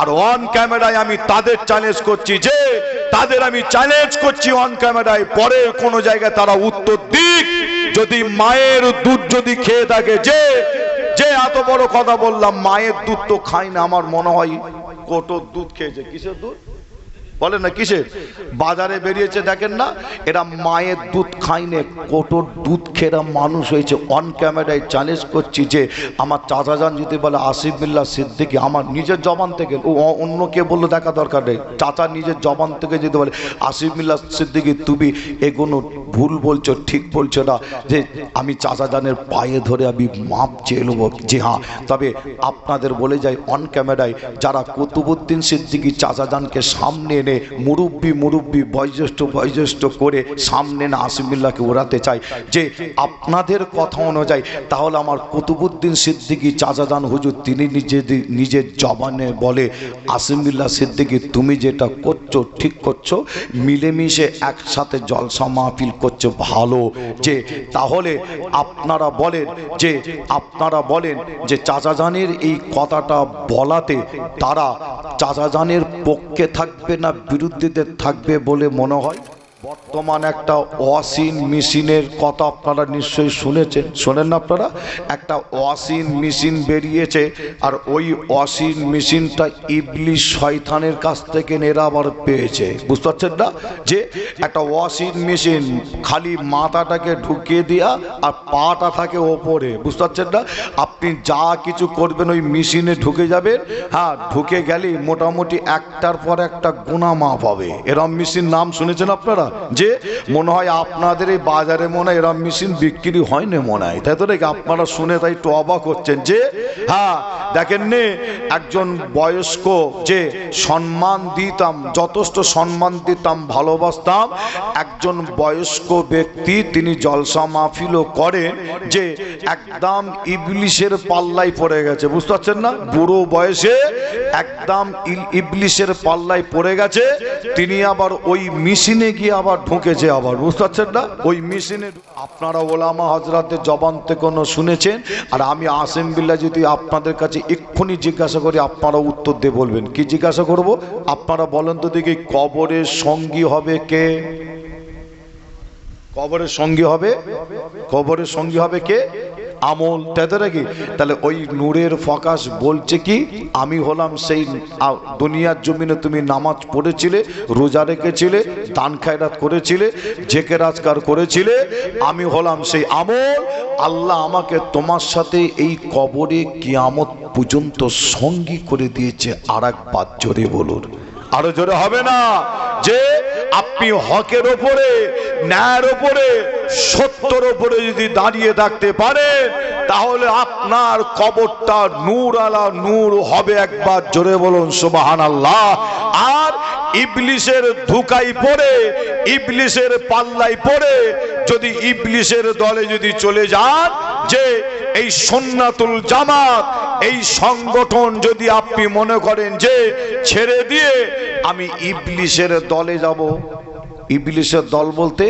আর on ক্যামেরায় আমি তাদের চ্যালেঞ্জ করছি, যে তাদের আমি চ্যালেঞ্জ করছি অন ক্যামেরায়, পরে কোন জায়গায় তারা উত্তর দিক। যদি মায়ের দুধ যদি খেয়ে থাকে, যে যে এত বড় কথা বললাম, মায়ের দুধ তো খাই না, আমার মনে হয় কোটোর দুধ খেয়েছে। কিসের দুধ বলে না, কিসের? বাজারে বেরিয়েছে দেখেন না, এরা মায়ের দুধ খায়নি, কোটোর দুধ খেয়ে মানুষ হয়েছে। অন ক্যামেরায় চ্যালেঞ্জ করছি, যে আমার চাচাজান যদি বলে আসিফ বিল্লাহ সিদ্দিকী, আমার নিজের জবান থেকে, ও অন্য কে বললো দেখা দরকার নেই, চাচা নিজের জবান থেকে যদি বলে আসিফ বিল্লাহ সিদ্দিকী তুমি এগুলো ভুল বলছো, ঠিক বলছো না, যে আমি চাচাজানের পায়ে ধরে আমি মাপ চেয়ে নেবো। যে হ্যাঁ, তবে আপনাদের বলে যাই অন ক্যামেরায়, যারা কুতুবউদ্দিন সিদ্দিকী চাচাজানকে সামনে এনে মুরব্বী বয়োজ্যেষ্ঠ করে সামনে না আসিফ বিল্লাহকে ওড়াতে চাই, যে আপনাদের কথা অনুযায়ী তাহলে আমার কুতুবউদ্দিন সিদ্দিকী চাচাজান হুজুর তিনি নিজের জবানে বলে আসিফ বিল্লাহ সিদ্দিকী তুমি যেটা করছো ঠিক করছো, মিলেমিশে একসাথে জলসা মাহফিল করছো ভালো। যে তাহলে আপনারা বলেন যে চাচাজানের এই কথাটা বলাতে তারা চাচাজানের পক্ষে থাকবে না বিরুদ্ধীদের থাকবে বলে মনে হয়? বর্তমান একটা ওয়াশিং মেশিনের কথা আপনারা নিশ্চয়ই শুনেছেন, শোনেন না আপনারা? একটা ওয়াশিং মেশিন বেরিয়েছে, আর ওই ওয়াশিং মেশিনটা ইবলিশ শয়তানের কাছ থেকে এরা আবার পেয়েছে। বুঝতে পারছেন না? যে একটা ওয়াশিং মেশিন খালি মাথাটাকে ঢুকিয়ে দেয়া আর পাটা থাকে ওপরে। বুঝতে পারছেন না? আপনি যা কিছু করবেন ওই মেশিনে ঢুকে যাবেন, হ্যাঁ, ঢুকে গেলেই মোটামুটি একটার পর একটা গুণা মাপ হবে। এরম মেশিন নাম শুনেছেন আপনারা? যে মনে হয় আপনাদের এই বাজারে মনে হয় এরম মেশিন বিক্রি হয় না মনে হয়, তাই তো নাকি? আপনারা শুনে তাই একটু অবাক হচ্ছেন। যে হ্যাঁ দেখেন নে, একজন বয়স্ক যে সম্মান দিতাম, যথেষ্ট সম্মান দিতাম, ভালোবাসতাম, একজন বয়স্ক ব্যক্তি তিনি জলসা মাহফিলও করেন, যে একদম ইবলিশের পাল্লায় পড়ে গেছে। বুঝতে পারছেন না? বুড়ো বয়সে একদম ইবলিশের পাল্লায় পড়ে গেছে, তিনি আবার ওই মেশিনে গিয়ে আবার ঢুকেছে আবার। বুঝতে পারছেন না? ওই মেশিনে আপনারা ওলামা হযরতের জবান থেকে কোনো শুনেছেন, আর আমি আসিফ বিল্লাহ যদি আপনাদের কাছে এক্ষুনি জিজ্ঞাসা করি, আপনারা উত্তর দিয়ে বলবেন। কি জিজ্ঞাসা করব? আপনারা বলেন তো দেখি, কবরের সঙ্গী হবে কে? কবরের সঙ্গী হবে কে? আমল, তাই তো নাকি? তাহলে ওই নূরের ফোকাস বলছে কি, আমি হলাম সেই দুনিয়ার জমিনে তুমি নামাজ পড়েছিলে, রোজা রেখেছিলে, দান খায়রাত করেছিলে, জিকির আজকার করেছিলে, আমি হলাম সেই আমল। আল্লাহ আমাকে তোমার সাথে এই কবরে কিয়ামত পর্যন্ত সঙ্গী করে দিয়েছে। আর একবার জোরে বলুন, আরো জোরে হবে না? যে আপনি হকের ওপরে, ন্যায়ের ওপরে, সত্যের ওপরে যদি দাঁড়িয়ে থাকতে পারেন, তাহলে আপনার কবরটা নূর আলা নূর হবে। একবার জোরে বলুন সুবহানাল্লাহ। আর ইবলিশের ধোঁকায় পড়ে, ইবলিশের পাল্লায় পড়ে যদি ইবলিশের দলে যদি চলে যান, যে এই সুন্নাতুল জামাত এই সংগঠন যদি আপনি মনে করেন যে ছেড়ে দিয়ে আমি ইবলিশের দলে যাব, ইবলিশের দল বলতে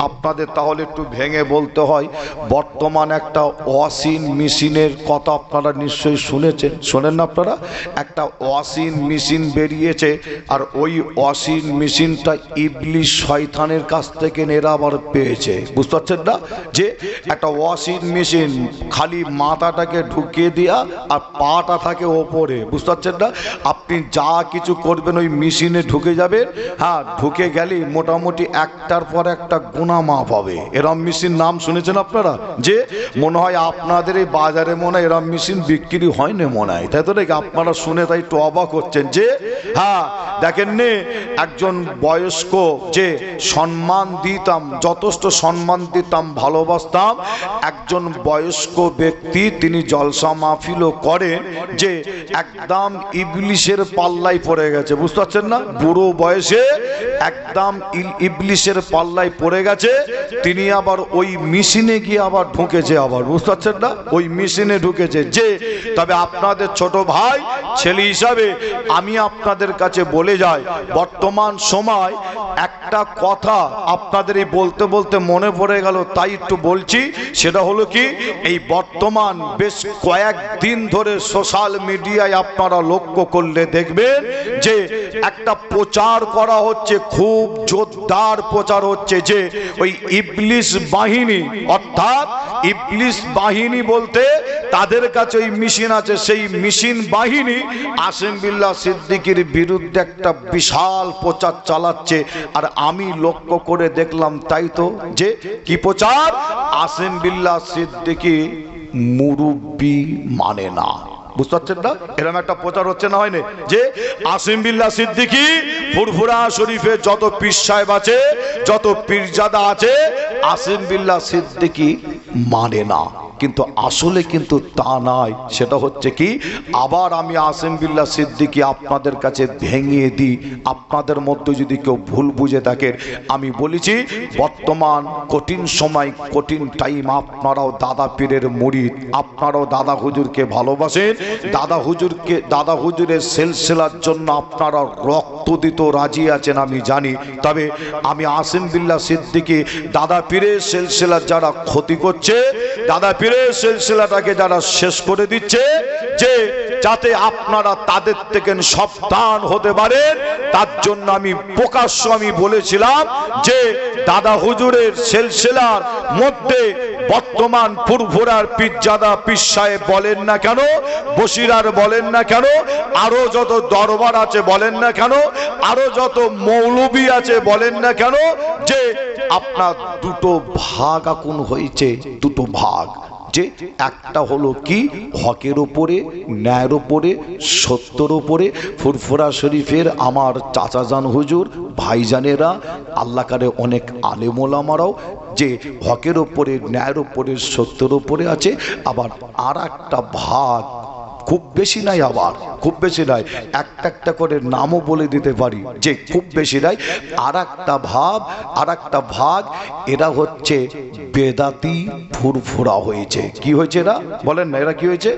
আপনাদের তাহলে একটু ভেঙে বলতে হয়, বর্তমান একটা ওয়াশিং মেশিনের কথা আপনারা নিশ্চয়ই শুনেছেন, শোনেন না আপনারা? একটা ওয়াশিং মেশিন বেরিয়েছে, আর ওই ওয়াশিং মেশিনটা ইবলিশ শয়তানের কাছ থেকে এরা আবার পেয়েছে। বুঝতে পারছেন না? যে একটা ওয়াশিং মেশিন খালি মাথাটাকে ঢুকিয়ে দেয়া আর পাটা থাকে ওপরে। বুঝতে পারছেন না? আপনি যা কিছু করবেন ওই মেশিনে ঢুকে যাবেন, হ্যাঁ, ঢুকে গেলেই মোটামুটি একটার পর একটা গুণা মাপ হবে। এরম মেশিন নাম শুনেছেন আপনারা? যে মনে হয় আপনাদের এই বাজারে মনে হয় এরম মেশিন বিক্রি হয় না মনে হয়, তাই তো নাকি? আপনারা শুনে তাই একটু অবাক হচ্ছেন। যে হ্যাঁ দেখেন নে, একজন বয়স্ক যে সম্মান দিতাম, যথেষ্ট সম্মান দিতাম, ভালোবাসতাম, একজন বয়স্ক ব্যক্তি তিনি জলসা মাহফিলও করেন, যে একদম ইবলিশের পাল্লায় পড়ে গেছে। বুঝতে পারছেন না? বুড়ো বয়সে একদম ইবলিশের পাল্লায় পড়ে গেছে, গেছে, তিনি আবার ওই মেশিনে গিয়ে আবার ঢুকেছে, আবার বুঝতে পারছেন না, ওই মেশিনে ঢুকেছে। যে তবে আপনাদের ছোট ভাই ছেলে হিসাবে আমি আপনাদের কাছে বলে যাই, বর্তমান সময় একটা কথা আপনাদের এই বলতে বলতে মনে পড়ে গেল, তাই একটু বলছি। সেটা হলো কি, এই বর্তমান বেশ কয়েকদিন ধরে সোশ্যাল মিডিয়ায় আপনারা লক্ষ্য করলে দেখবেন যে একটা প্রচার করা হচ্ছে, খুব জোরদার প্রচার হচ্ছে, যে ওই ইবলিস বাহিনী, অর্থাৎ ইবলিস বাহিনী বলতে তাদের কাছে ওই মেশিন আছে, সেই মেশিন বাহিনী আসিম বিল্লাহ সিদ্দিকীর বিরুদ্ধে একটা বিশাল প্রচার চালাচ্ছে। আর আমি লক্ষ্য করে দেখলাম, তাই তো, যে কি প্রচার, আসিম বিল্লাহ সিদ্দিকী মুরব্বি মানে না। বুঝতে পারছেন না, এরকম একটা প্রচার হচ্ছে না, হয়নি? যে আসিম বিল্লাহ সিদ্দিকী ফুরফুরা শরীফে যত পীর সাহেব আছে, যত পীরজাদা আছে, আসিম বিল্লাহ সিদ্দিকী মানে না। কিন্তু আসলে কিন্তু তা নয়। সেটা হচ্ছে কি, আবার আমি আসিম বিল্লাহ সিদ্দিকী আপনাদের কাছে ভেঙে দিই। আপনাদের মধ্যে যদি কেউ ভুল বুঝে থাকেন, আমি বলেছি বর্তমান কঠিন সময়, কঠিন টাইম, আপনারাও দাদা পীরের মুরিদ, আপনারাও দাদা হুজুরকে ভালোবাসেন, দাদা হুজুরের সিলসিলার জন্য আপনারা রক্ত দিতে রাজি আছেন, আমি জানি। তবে আমি আসিম বিল্লাহ সিদ্দিকী দাদা পীরের সিলসিলার যারা ক্ষতি করছে, দাদা পীরের সিলসিলাটাকে যারা শেষ করে দিচ্ছে, যে যাতে আপনারা তাদের থেকে সাবধান হতে পারেন, তার জন্য আমি প্রকাশ্য আমি বলেছিলাম যে দাদা হুজুরের সিলসিলার মধ্যে বর্তমান ফুরফুরার পীরজাদা পীর সাহেব বলেন না কেন, বসিরার বলেন না কেন, আরো যত দরবার আছে বলেন না কেন, আরো যত মৌলবী আছে বলেন না কেন, যে আপনার দুটো ভাগ এখন হয়েছে, দুটো ভাগ। যে একটা হলো কি, হকের ওপরে, ন্যায়ের ওপরে, সত্যর ওপরে। ফুরফুরা শরীফের আমার চাচাজান হুজুর, ভাইজানেরা, আল্লাহ কারে অনেক আলেম ওলামারাও যে হকের ওপরে, ন্যায়ের ওপরে, সত্যের ওপরে আছে। আবার আর একটা ভাগ, খুব বেশি নাই, আবার খুব বেশি নাই, একটা একটা করে নামও বলে দিতে পারি, যে খুব বেশি নাই। আর একটা ভাগ এরা হচ্ছে বেদাতি ফুরফুরা হয়েছে। কি হয়েছে এরা, বলেন না, এরা কি হয়েছে?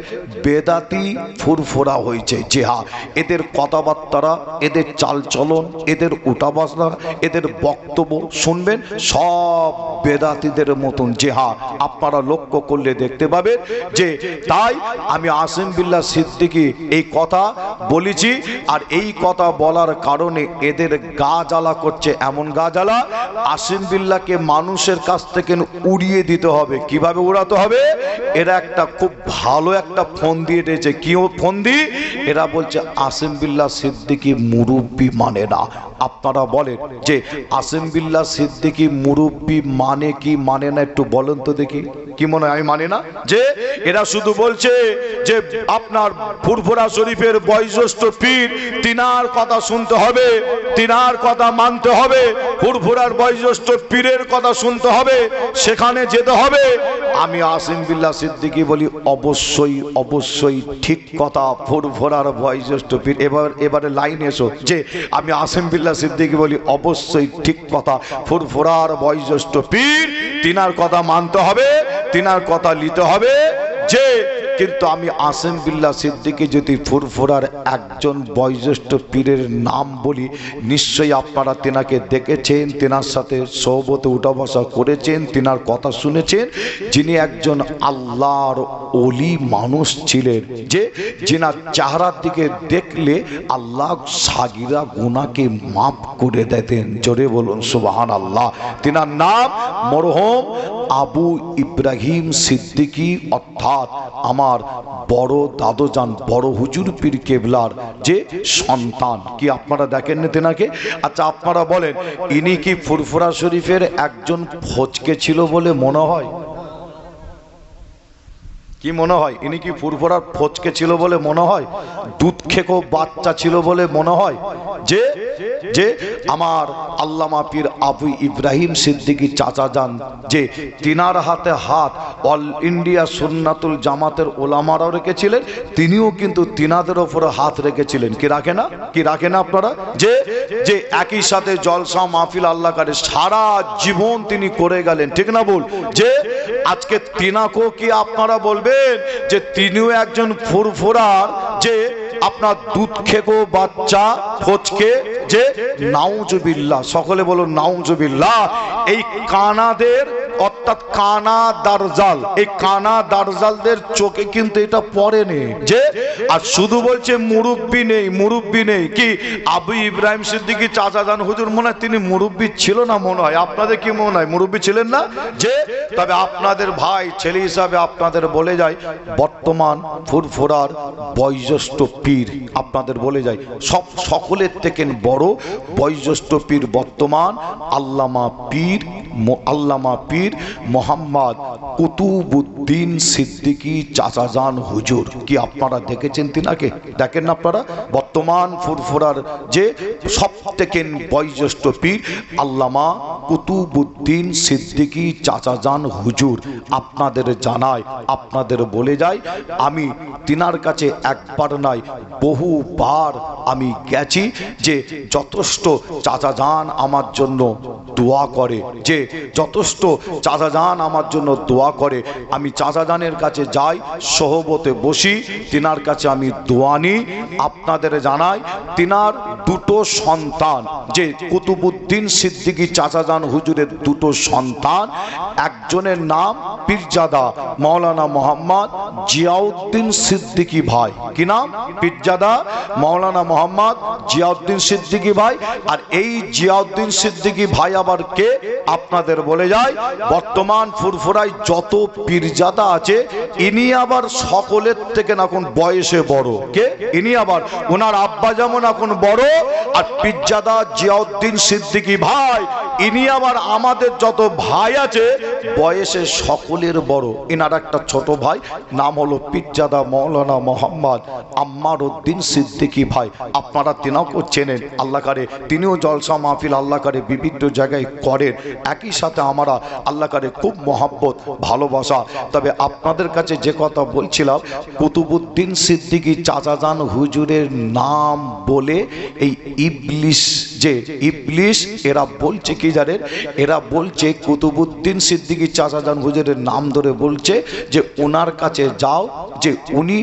বেদাতি ফুরফুরা হয়েছে। যে হ্যাঁ, এদের কথাবার্তা, এদের চালচলন, এদের উঠাবসা, এদের বক্তব্য শুনবেন সব বেদাতিদের মতন। যে হ্যাঁ, আপনারা লক্ষ্য করলে দেখতে পাবেন। যে তাই আমি আসিম বিল্লাহ সিদ্দিকী এই কথা বলেছি। আর এই কথা বলার কারণে এদের গা জ্বালা করছে, এমন গা জ্বালা, আসিম বিল্লাহকে মানুষের কাছ থেকে উড়িয়ে দিতে হবে। কিভাবে উড়াতে হবে? এরা একটা খুব ভালো একটা ফোন দিয়ে দিয়েছে। কি ফোন দি? এরা বলছে আসিম বিল্লাহ সিদ্দিকী মুরব্বি মানে না। আপনারা বলেন যে আসিম বিল্লাহ সিদ্দিকী মুরব্বি মানে কি মানে না, একটু বলেন তো দেখি। কি মনে হয়? আমি মানে না। যে এরা শুধু বলছে যে আপনার ফুরফুরা শরীফের বয়োজ্যেষ্ঠ পীর, তিনার কথা শুনতে হবে, তিনার কথা মানতে হবে, ফুরফুরার বয়োজ্যেষ্ঠ পীরের কথা শুনতে হবে, সেখানে যেতে হবে। আমি আসিম বিল্লাহ সিদ্দিকী বলি অবশ্যই অবশ্যই ঠিক কথা, ফুরফুরার বয়োজ্যেষ্ঠ পীর। এবারে লাইন এসো। যে আমি আসিম বিল্লাহ সিদ্দিকী বলি অবশ্যই ঠিক কথা, ফুরফুরার বয়োজ্যেষ্ঠ পীর, তিনার কথা মানতে হবে, তিনার কথা নিতে হবে। যে কিন্তু আমি আসিম বিল্লাহ সিদ্দিকী যদি ফুরফুরার একজন বয়োজ্যেষ্ঠ পীরের নাম বলি, নিশ্চয়ই আপনারা তেনাকে দেখেছেন, তেনার সাথে সোহবতে উঠা বসা করেছেন, তেনার কথা শুনেছেন, যিনি একজন আল্লাহর ওলি মানুষ ছিলেন, যে যিনার চেহারার দিকে দেখলে আল্লাহ সাগিরা গুনাহকে মাফ করে দিতেন। জোরে বলুন সুবহানাল্লাহ। তেনার নাম মরহুম আবু ইব্রাহিম সিদ্দিকী, অর্থাৎ আমার বড় দাদুজান বড় হুজুর পীর কেবলার যে সন্তান। কি আপনারা দেখেন না তেনাকে? আচ্ছা আপনারা বলেন, ইনি কি ফুরফুরা শরীফের একজন ফজকে ছিল বলে মনে হয়? কি মনে হয় ইনি কি ফুরফুরার ফচকে ছিল বলে মনে হয়? দুধ খেকো বাচ্চা ছিল বলে মনে হয়? যে যে আমার আল্লামা পীর আবু ইব্রাহিম সিদ্দিকী চাচা যান, যে তিনার হাতে হাত অল ইন্ডিয়া সুন্নাতুল জামাতের ওলামারাও রেখেছিলেন, তিনিও কিন্তু তিনাদের ওপরে হাত রেখেছিলেন। কি রাখে না? কি রাখে না আপনারা? যে যে একই সাথে জলসা মাহফিল আল্লাহ করে সারা জীবন তিনি করে গেলেন, ঠিক না বল? যে আজকে তিনাকেও কি আপনারা বলবেন যে তিনিও একজন ফুরফুরার, যে আপনার দুধ খেকো বাচ্চা ফচকে? যে নাউজুবিল্লাহ, সকলে বলো নাউজুবিল্লাহ। এই কানাদের অর্থাৎ কানা দারজাল, এই কানা দারজালদের চোখে কিন্তু এটা পড়েনি। যে আর শুধু বলছে মুরব্বি নেই, মুরব্বি নেই। কি আবু ইব্রাহিম সিদ্দিকী চাচা যান হুজুর মনে হয় তিনি মুরব্বি ছিল না মনে হয়? আপনাদের কি মনে হয় মুরব্বি ছিলেন না? যে তবে আপনাদের ভাই ছেলে হিসাবে আপনাদের বলে যায়, বর্তমান ফুরফুরার বয়োজ্যেষ্ঠ পীর আপনাদের বলে যায়, সকলের থেকে বড় বয়োজ্যেষ্ঠ পীর বর্তমান আল্লামা পীর মোহাম্মদ কুতুবউদ্দিন সিদ্দিকী চাচা যান হুজুর। কি আপনারা দেখেছেন তিনাকে? দেখেন না আপনারা? বর্তমান ফুরফুরার যে সব থেকে বয়োজ্যেষ্ঠ পীর আল্লামা কুতুবউদ্দিন সিদ্দিকী চাচা যান হুজুর। আপনাদের জানায়, আপনাদের বলে যায়, আমি তিনার কাছে একবার নয় বহুবার আমি গেছি। যে যথেষ্ট চাচা যান আমার জন্য দোয়া করে, যে যথেষ্ট চাচা যান আমার জন্য দোয়া করে। আমি চাচা যানের কাছে যাই, সোহবতে বসি, তিনার কাছে আমি দোয়া নিই। আপনাদের জানাই তিনার দুটো সন্তান, যে কুতুবউদ্দিন সিদ্দিকী চাচা যান হুজুরের দুটো সন্তান, একজনের নাম পীরজাদা মাওলানা মোহাম্মদ জিয়াউদ্দিন সিদ্দিকী ভাই। কি নাম? পীরজাদা মাওলানা মোহাম্মদ জিয়াউদ্দিন সিদ্দিকী ভাই। আর এই জিয়াউদ্দিন সিদ্দিকী ভাই আবার কে? আপনাদের বলে যায়, বর্তমান ফুরফুরায় যত পীরজাদা আছে ইনি আবার সকলের থেকে এখন বয়সে বড়। কে? ইনি আবার, ওনার আব্বা যেমন এখন বড়, আর পীরজাদা জিয়াউদ্দিন সিদ্দিকী ভাই ইনি আবার আমাদের যত ভাই আছে বয়সে সকলের বড়। ইনার একটা ছোট ভাই নাম হলো পীরজাদা মাওলানা মোহাম্মদ আম্মার উদ্দিন সিদ্দিকী ভাই। আপনারা তিনাকেও চেনেন, আল্লাহ করে তিনিও জলসা মাহফিল আল্লাহ করে বিভিন্ন জায়গায় করেন। একই সাথে আমরা আল্লাহ করে খুব মহাব্বত ভালোবাসা। তবে আপনাদের কাছে যে কথা বলছিলাম, কুতুবউদ্দিন সিদ্দিকী চাচা যান হুজুরের নাম বলে এই ইবলিশ, যে ইবলিশ এরা বলছে কি জানেন? এরা বলছে কুতুবউদ্দিন সিদ্দিকী চাচা যান হুজুরের নাম ধরে বলছে যে ওনার কাছে যাও, যে উনি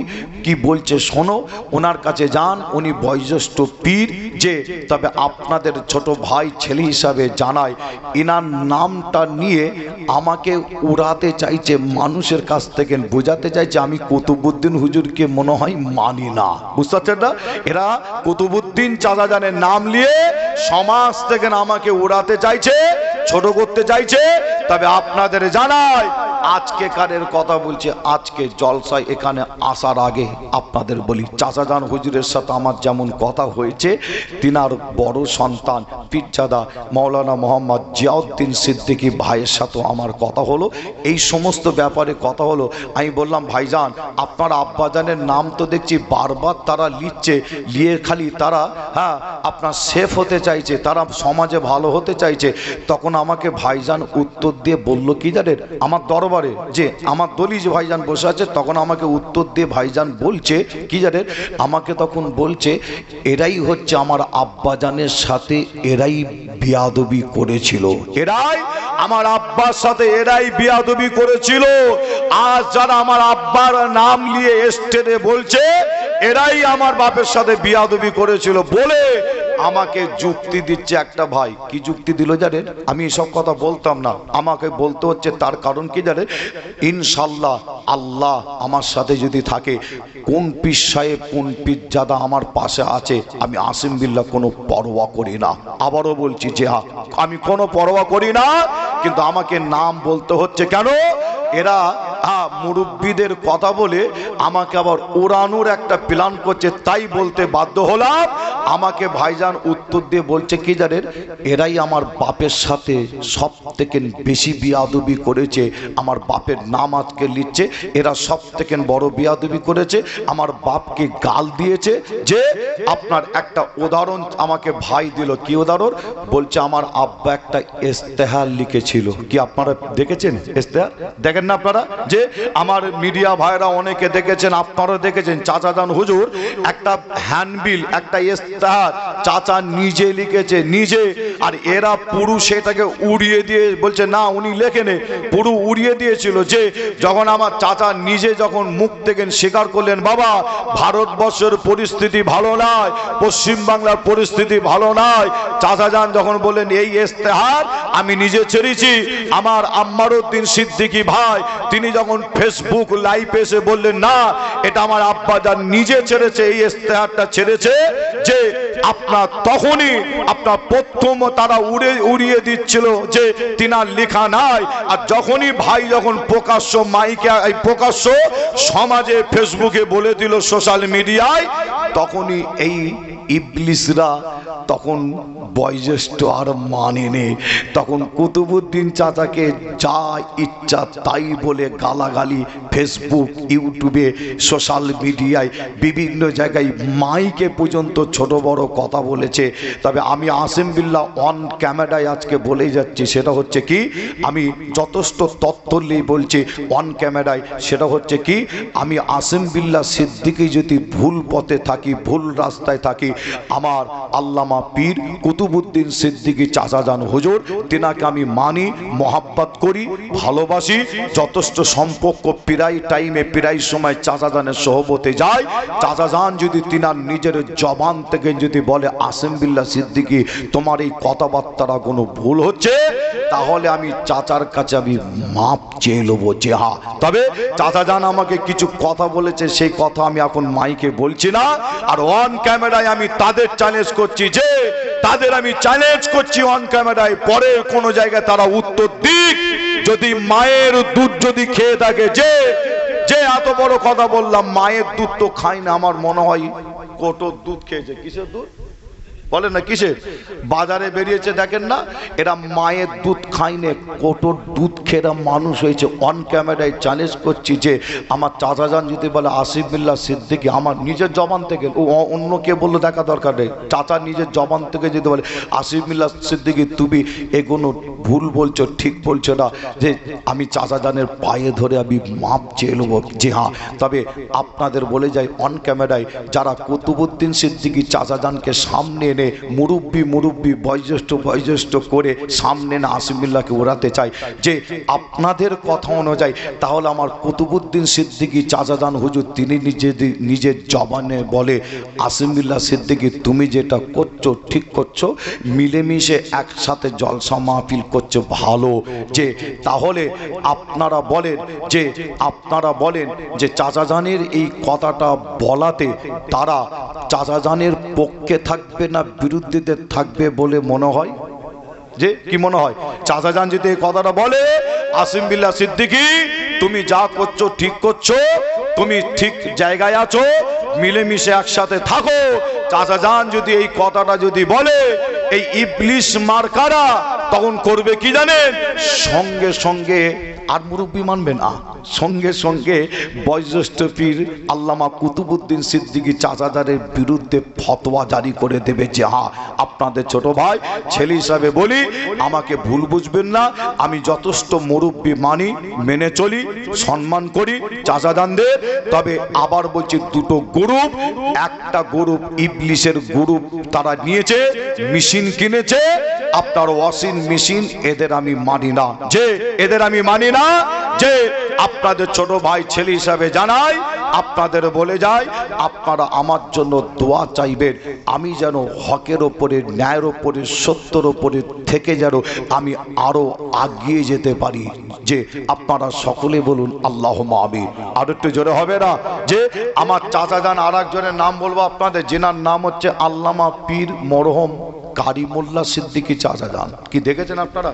কি বলছে শোনো, ওনার কাছে যান, উনি বয়োজ্যেষ্ঠ পীর। যে তবে আপনাদের ছোট ভাই ছেলে হিসাবে জানায়, ইনার নামটা নিয়ে আমাকে উড়াতে চাইছে, মানুষের কাছ থেকে বোঝাতে চাইছে আমি কুতুবউদ্দিন হুজুরকে মনে হয় মানি না। বুঝতে পারছেন না? এরা কুতুবউদ্দিন চাচা জানের নাম নিয়ে সমাজ থেকে আমাকে উড়াতে চাইছে, ছোট করতে চাইছে। তবে আপনাদের জানাই, আজকে কারের কথা বলছে, আজকে জলসায় এখানে আসার আগে আপনাদের বলি, চাচা যান হুজুরের সাথে আমার যেমন কথা হয়েছে, তিনার বড় সন্তান পীরজাদা মাওলানা মোহাম্মদ জিয়াউদ্দিন সিদ্দিকী ভাইয়ের সাথে আমার কথা হলো। এই সমস্ত ব্যাপারে কথা হলো। আমি বললাম, ভাইজান আপনার আব্বাজানের নাম তো দেখছি বারবার তারা লিখছে, লিয়ে খালি তারা আপনার সেফ হতে চাইছে, তারা সমাজে ভালো হতে চাইছে। তখন আমাকে ভাইজান উত্তর দিয়ে বলল কি জানেন? আমার দরবারে যে আমার দলিজ ভাইজান বসে আছে, তখন আমাকে উত্তর দিয়ে ভাইজান বলছে কি জানেন? আমাকে তখন বলছে, এরাই হচ্ছে আমার আব্বাজানের সাথে এরাই বিয়াদবি করেছিল, এরাই আমার আব্বার সাথে এরাই বিয়াদবি করেছিল। আজ যারা আমার আব্বার নাম নিয়ে স্টেজে বলছে এরাই আমার বাপের সাথে বিয়াদবি করেছিল বলে আমাকে যুক্তি দিচ্ছে একটা ভাই। কি যুক্তি দিল জানেন? আমি এসব কথা বলতাম না, আমাকে বলতে হচ্ছে। তার কারণ কি জানেন? ইনশাল্লাহ আল্লাহ আমার সাথে যদি থাকে, কোন পীর সাহেব কোন পীরজাদা আমার পাশে আছে, আমি আসিম বিল্লাহ কোনো পরোয়া করি না। আবারও বলছি যে আমি কোনো পরোয়া করি না, কিন্তু আমাকে নাম বলতে হচ্ছে। কেন? এরা মুরব্বীদের কথা বলে আমাকে আবার ওড়ানোর একটা প্ল্যান করছে, তাই বলতে বাধ্য হলাম। আমাকে ভাইজান উত্তর দিয়ে বলছে কি জানেন, এরাই আমার বাপের সাথে সব থেকে বেশি বিয়াদবি করেছে, আমার বাপের নাম আজকে লিখছে, এরা সব থেকে বড় বিয়াদবি করেছে, আমার বাপকে গাল দিয়েছে। যে আপনার একটা উদাহরণ আমাকে ভাই দিল, কি উদাহরণ বলছে, আমার আব্বা একটা ইস্তেহার লিখেছিল, কি আপনারা দেখেছেন ইস্তেহার? দেখেন না আপনারা? যে আমার মিডিয়া ভাইরা অনেকে দেখেছেন, আপনারা দেখেছেন, চাচা জান হুজুর একটা হ্যান্ডবিল, একটা ইস্তেহার চাচা নিজে লিখেছে, নিজে। আর এরা পুরো সেটাকে উড়িয়ে দিয়ে বলছে না উনি লেখেনে, পুরো উড়িয়ে দিয়েছিল। যে যখন আমার চাচা নিজে যখন মুখ থেকে স্বীকার করলেন, বাবা ভারতবর্ষের পরিস্থিতি ভালো নয়, পশ্চিম বাংলার পরিস্থিতি ভালো নয়, চাচা যান যখন বললেন এই ইস্তেহার আমি নিজে ছেড়েছি, আমার আম্মারউদ্দিন সিদ্দিকী ভাই তিনি যখন ফেসবুক লাইভে এসে বললেন না এটা আমার আব্বা যান নিজে ছেড়েছে, এই ইস্তেহারটা ছেড়েছে, যে আপনার তখনই আপনার প্রথম তারা উড়িয়ে দিচ্ছিল যে তিনার লেখা নাই। আর যখনই ভাই যখন প্রকাশ্য মাইকে প্রকাশ্য সমাজে ফেসবুকে বলে দিল, সোশ্যাল মিডিয়ায়, তখনই এই ইবলিসরা তখন বয়োজ্যেষ্ঠ আর মানে নেই, তখন কুতুবুদ্দিন চাচাকে যা ইচ্ছা তাই বলে গালাগালি ফেসবুক, ইউটিউবে, সোশ্যাল মিডিয়ায়, বিভিন্ন জায়গায় মাইকে পর্যন্ত ছোট বড় কথা বলেছে। তবে আমি আসিম বিল্লাহ অন ক্যামেরায় আজকে বলেই যাচ্ছি, সেটা হচ্ছে কি, আমি যথেষ্ট তথ্য নিয়ে বলছি অন ক্যামেরায়, সেটা হচ্ছে কি, আমি আসিম বিল্লাহ সিদ্দিকী যদি ভুল পথে থাকি, ভুল রাস্তায় থাকি, আমার আল্লামা পীর কুতুবুদ্দিন সিদ্দিকী চাচা যান হুজুর তিনাকে আমি মানি, মহাব্বত করি, ভালোবাসি, যথেষ্ট সম্পর্ক প্রায় টাইমে প্রায় সময় চাচা যানের সোহবতে যায়। চাচা যান যদি তিনার নিজের জবান থেকে যদি বলে আসিম বিল্লাহ সিদ্দিকী তোমার এই কথাবার্তাটা কোনো ভুল হচ্ছে, তাহলে আমি চাচার কাছে আমি মাপ চেয়ে নেবো, যে হ্যাঁ। তবে চাচা যান আমাকে কিছু কথা বলেছে, সেই কথা আমি এখন মাইকে বলছি না, আর অন ক্যামেরায় আমি তাদের চ্যালেঞ্জ করছি, যে তাদের আমি চ্যালেঞ্জ করছি অন ক্যামেরায়, পরে কোন জায়গায় তারা উত্তর দিক, যদি মায়ের দুধ যদি খেয়ে থাকে, যে যে এত বড় কথা বললাম, মায়ের দুধ তো খাই না, আমার মনে হয় কোটোর দুধ খেয়েছে। কিসের দুধ বলে না, কিসের? বাজারে বেরিয়েছে দেখেন না, এরা মায়ের দুধ খাইনে কোটোর দুধ খেয়ে মানুষ হয়েছে। অন ক্যামেরায় চ্যালেঞ্জ করছি, যে আমার চাচা যান যদি বলে আসিফ বিল্লাহ সিদ্দিকী, আমার নিজের জবান থেকে, ও অন্য কে বললো দেখা দরকার নেই, চাচা নিজের জবান থেকে যদি বলে আসিফ বিল্লাহ সিদ্দিকী তুমি এগুলো ভুল বলছো, ঠিক বলছো না, যে আমি চাচা যানের পায়ে ধরে আমি মাপ চেয়ে নেবো, যে হ্যাঁ। তবে আপনাদের বলে যাই অন ক্যামেরায়, যারা কুতুবুদ্দিন সিদ্দিকী চাচা যানকে সামনে এনে মুরব্বী বয়োজ্যেষ্ঠ করে সামনে না আসিম বিল্লাহকে ওড়াতে চাই, যে আপনাদের কথা অনুযায়ী, তাহলে আমার কুতুবুদ্দিন সিদ্দিকী চাচা যান হুজুর তিনি নিজের জবানে বলে আসিম বিল্লাহ সিদ্দিকী তুমি যেটা করছো ঠিক করছো, মিলেমিশে একসাথে জলসা মাহফিল করছো ভালো, যে তাহলে আপনারা বলেন যে চাচা যানের এই কথাটা বলাতে তারা চাচা যানের পক্ষে থাকবে না বিরুদ্ধীদের থাকবে বলে মনে হয়? যে কি মনে হয়? চাচা যান যদি এই কথাটা বলে আসিম বিল্লাহ সিদ্দিকী তুমি যা করছো ঠিক করছো, তুমি ঠিক জায়গায় আছো, মিলেমিশে একসাথে থাকো, চাচা যান যদি এই কথাটা যদি বলে, এই ইবলিশ মার্কারা তখন করবে কি জানেন, সঙ্গে সঙ্গে আর মুরব্বী মানবেন সঙ্গে সঙ্গে বয়োজ্যেষ্ঠ পীর আল্লামা কুতুবুদ্দিন সিদ্দিকী চাচাদারের বিরুদ্ধে ফতোয়া জারি করে দেবে, যে হ্যাঁ আপনাদের ছোট ভাই ছেলে হিসাবে বলি, আমাকে ভুল বুঝবেন না, আমি যথেষ্ট মুরব্বী মানি, মেনে চলি, সম্মান করি চাচাদানদের। তবে আবার বলছি দুটো গ্রুপ, একটা গ্রুপ ইবলিশের গ্রুপ, তারা নিয়েছে মেশিন কিনেছে, আপনার ওয়াশিং মেশিন, এদের আমি মানি না, যে আপনাদের ছোট ভাই ছেলে হিসাবে জানাই, আপনাদের বলে যায় আপনারা আমার জন্য দোয়া চাইবেন, আমি যেন হকের ওপরে, ন্যায়ের ওপরে, সত্যের ওপরে থেকে যেন আমি আরো এগিয়ে যেতে পারি, যে আপনারা সকলে বলুন আল্লাহুম্মা আমিন। আর একটু জোরে হবে না? যে আমার চাচা যান, আর একজনের নাম বলবো আপনাদের, যেনার নাম হচ্ছে আল্লামা পীর মরহুম কারি মোল্লা সিদ্দিকী চাচা যান। কি দেখেছেন আপনারা?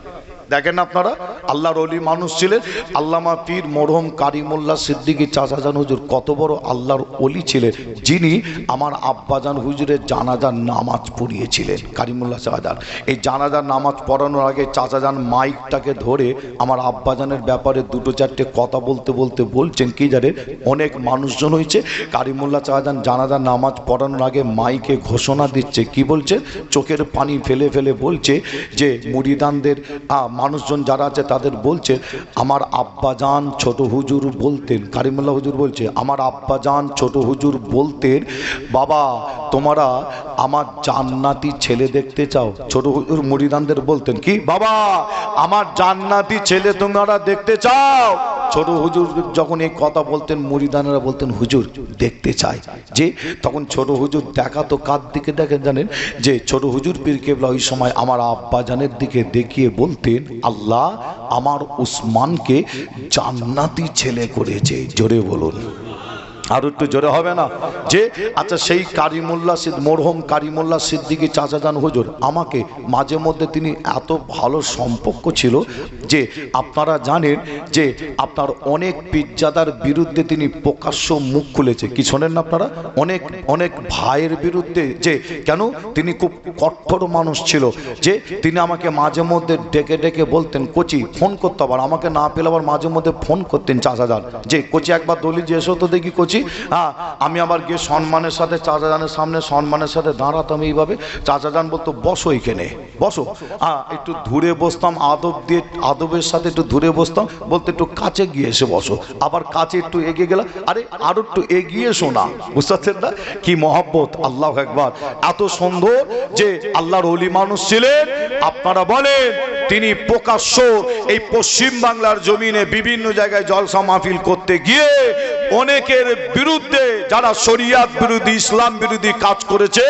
দেখেন আপনারা, আল্লাহর ওলি মানুষ ছিলেন। আল্লামা পীর মরহুম কারিমুল্লাহ সিদ্দিকী চাচাজান হুজুর কত বড় আল্লাহর ওলি ছিলেন, যিনি আমার আব্বাজান হুজুরের জানাজার নামাজ পড়িয়েছিলেন। কারিমুল্লাহ চাচাজান এই জানাজার নামাজ পড়ানোর আগে চাচাজান মাইকটাকে ধরে আমার আব্বাজানের ব্যাপারে দুটো চারটে কথা বলতে বলতে বলছেন কি জানেন, অনেক মানুষজন হয়েছে, কারিমুল্লাহ চাচাজান জানাজার নামাজ পড়ানোর আগে মাইকে ঘোষণা দিচ্ছে, কি বলছে, চোখের পানি ফেলে ফেলে বলছে যে মুরিদানদের মানুষজন যারা আছে তাদের বলছে, আমার আব্বাজান ছোট হুজুর বলতেন, কারিমুল্লাহ হুজুর বলছে, আমার আব্বাজান ছোট হুজুর বলতেন, বাবা তোমরা আমার জান্নাতি ছেলে দেখতে চাও? ছোট হুজুর মুরিদানদের বলতেন কি, বাবা আমার জান্নাতি ছেলে তোমরা দেখতে চাও? ছোট হুজুর যখন এই কথা বলতেন, মুরিদানেরা বলতেন হুজুর দেখতে চাই। যে তখন ছোট হুজুর দেখাতো কার দিকে দেখেন জানেন, যে ছোট হুজুর পীর কেবলা ওই সময় আমার আব্বাজানের দিকে দেখিয়ে বলতেন, আল্লাহ আমার উসমানকে জান্নাতি ছেলে করেছে। জোরে বলুন, আর একটু জোরে হবে না? যে আচ্ছা সেই কারিমুল্লাহ মরহুম কারিমুল্লাহ সিদ্দিকী চাচাজান হুজুর আমাকে মাঝে মধ্যে, তিনি এত ভালো সম্পর্ক ছিল যে আপনারা জানেন যে আপনার অনেক পীরজাদার বিরুদ্ধে তিনি প্রকাশ্য মুখ খুলেছে। কি শোনেন না আপনারা? অনেক অনেক ভাইয়ের বিরুদ্ধে, যে কেন, তিনি খুব কঠোর মানুষ ছিল, যে তিনি আমাকে মাঝে মধ্যে ডেকে ডেকে বলতেন, কোচি ফোন করতে, আবার আমাকে না পেলে আবার মাঝে মধ্যে ফোন করতেন চাচাজান, যে কোচি একবার দলি যে এসো তো দেখি কোচি। হ্যাঁ, আমি আবার গিয়ে সম্মানের সাথে চাচাজানের সামনে সম্মানের সাথে দাঁড়াতাম এইভাবে, চাচাজান বলতো বসো এখানে বসো, হ্যাঁ একটু দূরে বসতাম, আদব দিয়ে আদবের সাথে একটু দূরে বসতাম, বলতে একটু কাছে গিয়ে এসে বসো, আবার কাছে একটু এগিয়ে গেলাম, আরে আরো একটু এগিয়ে শোনা, বুঝতে পারছেন না কি মহব্বত? আল্লাহু আকবার, এত সুন্দর যে আল্লাহর ওলি মানুষ ছিলেন। আপনারা বলেন তিনি প্রকাশ্য এই পশ্চিম বাংলার জমিনে বিভিন্ন জায়গায় জলসা মাহফিল করতে গিয়ে অনেকের বিরুদ্ধে, যারা শরিয়াত বিরোধী ইসলাম বিরোধী কাজ করেছে,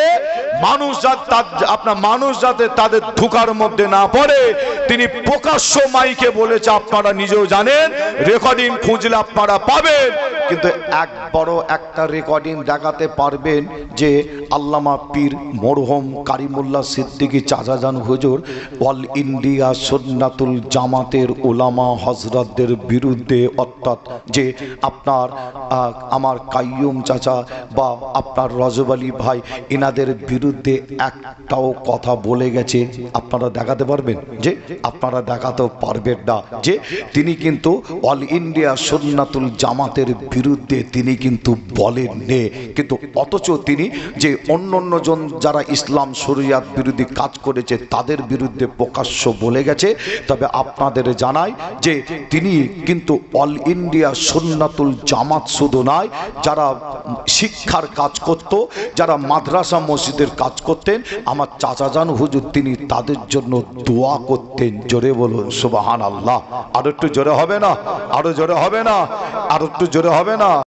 মানুষ যাতে তাদের ধোঁকার মধ্যে না পড়ে, তিনি প্রকাশ্য মাইকে বলেছে, আপনারা নিজেও জানেন, রেকর্ডিং খুঁজলে আপনারা পাবেন। কিন্তু এক বড় একটা রেকর্ডিং দেখাতে পারবেন যে আল্লামা পীর মরহুম কারিমুল্লাহ সিদ্দিকী চাচাজান হুজুর অল ইন্ডিয়া সুন্নাতুল জামাতের উলামা হযরতদের বিরুদ্ধে, অর্থাৎ যে আপনার আমার কাইয়ুম চাচা বা আপনার রজব আলী ভাই, এনাদের বিরুদ্ধে একটাও কথা বলে গেছে, আপনারা দেখাতে পারবেন? যে আপনারা দেখাতেও পারবেন না যে তিনি কিন্তু অল ইন্ডিয়া সুন্নাতুল জামাতের বিরুদ্ধে তিনি কিন্তু বলেন নে, কিন্তু অথচ তিনি যে অন্য জন যারা ইসলাম শরিয়াত বিরোধী কাজ করেছে তাদের বিরুদ্ধে প্রকাশ্য বলে গেছে। তবে আপনাদের জানাই যে তিনি কিন্তু অল ইন্ডিয়া সুন্নাতুল জামাত শুধু নয়, যারা শিক্ষার কাজ করত, যারা মাদ্রাসা মসজিদের কাজ করতেন, আমার চাচাজান হুজুর তিনি তাদের জন্য দোয়া করতেন। জোরে বলুন সুবহানাল্লাহ। আরো একটু জোরে হবে না? আরো জোরে হবে না? আরো একটু জোরে হবে না?